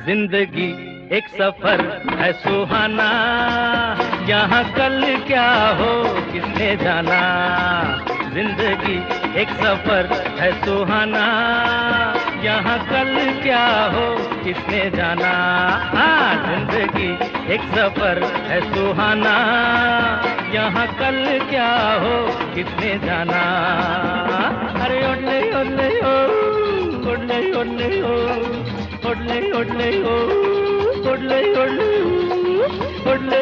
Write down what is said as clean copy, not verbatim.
जिंदगी एक सफर है सुहाना, यहाँ कल क्या हो किसने जाना। जिंदगी एक सफर है सुहाना, यहाँ कल क्या हो किसने जाना। हाँ, जिंदगी एक सफर है सुहाना, यहाँ कल क्या हो किसने जाना। अरे ओले ओले ओ, ओले ओले ओ, ओले ओले ओ, ओले ओले ओ, ओले